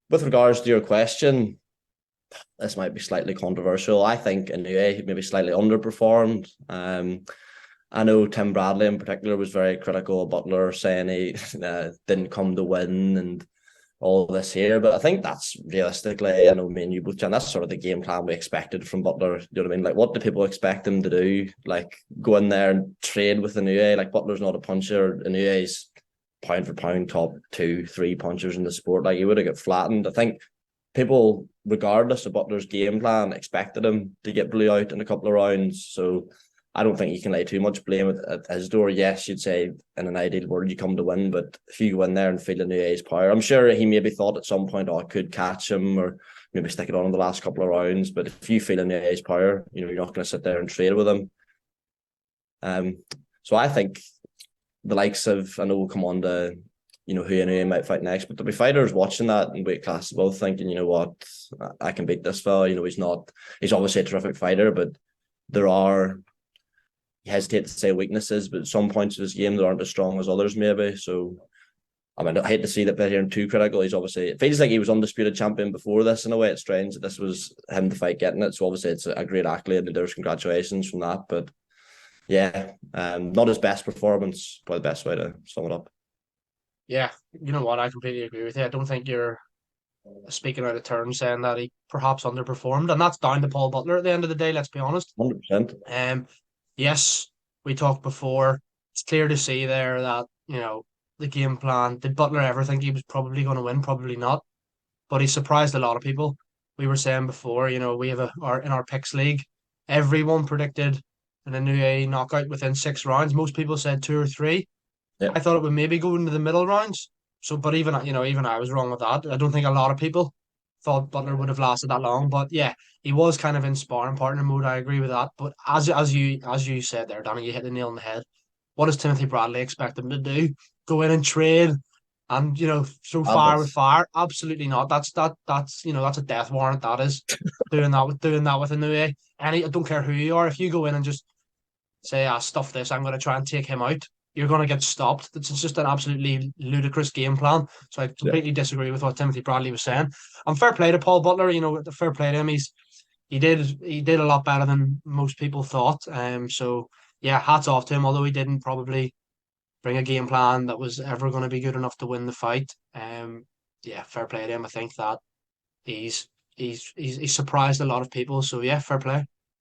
with regards to your question, this might be slightly controversial. I think Inoue maybe slightly underperformed. I know Tim Bradley in particular was very critical of Butler, saying he didn't come to win and all this here. But I think that's realistically, I know me and you both, Jan, that's sort of the game plan we expected from Butler. You know what I mean? Like, what do people expect him to do? Like, go in there and trade with Inoue? Like, Butler's not a puncher. Inoue's pound for pound top two, three punchers in the sport. Like, he would have got flattened. I think people, regardless of Butler's game plan, expected him to get blew out in a couple of rounds. So I don't think you can lay too much blame at his door. Yes, you'd say in an ideal world you come to win, but if you go in there and feel Inouye's power, I'm sure he maybe thought at some point, oh, I could catch him or maybe stick it on in the last couple of rounds. But if you feel Inouye's power, you're not going to sit there and trade with him. So I think the likes of, I know we'll come on to, who Inoue might fight next, but there'll be fighters watching that in weight class as well, thinking, you know what, I can beat this fella. He's obviously a terrific fighter, but there are, you hesitate to say weaknesses, but some points of his game that aren't as strong as others, maybe. So, I mean, I hate to see that bit here too critical. It feels like he was undisputed champion before this in a way. It's strange that this was him to fight getting it. So, obviously, it's a great accolade and there's congratulations from that. But yeah, not his best performance, probably the best way to sum it up. Yeah, you know what? I completely agree with you. I don't think you're speaking out of turn saying that he perhaps underperformed, and that's down to Paul Butler at the end of the day. Let's be honest. 100%. Um, yes, we talked before. It's clear to see there that the game plan. Did Butler ever think he was probably going to win? Probably not. But he surprised a lot of people. We were saying before, we have our in our picks league. Everyone predicted an Inoue knockout within 6 rounds. Most people said two or three. Yeah. I thought it would maybe go into the middle rounds. So, but even I was wrong with that. I don't think a lot of people thought Butler would have lasted that long. But yeah, he was kind of in sparring partner mode. I agree with that. But as you said there, Danny, you hit the nail on the head. What does Timothy Bradley expect him to do? Go in and trade and throw fire with Madness. fire? Absolutely not. That's a death warrant. That is doing that with a new A. I don't care who you are. If you go in and just say, stuff this, I'm going to try and take him out, you're going to get stopped. It's just an absolutely ludicrous game plan. So I Yeah. completely disagree with what Timothy Bradley was saying. And fair play to Paul Butler. The fair play to him. He did a lot better than most people thought. So yeah, hats off to him. Although he didn't probably bring a game plan that was ever going to be good enough to win the fight. Yeah, fair play to him. I think that he's surprised a lot of people. So yeah, fair play.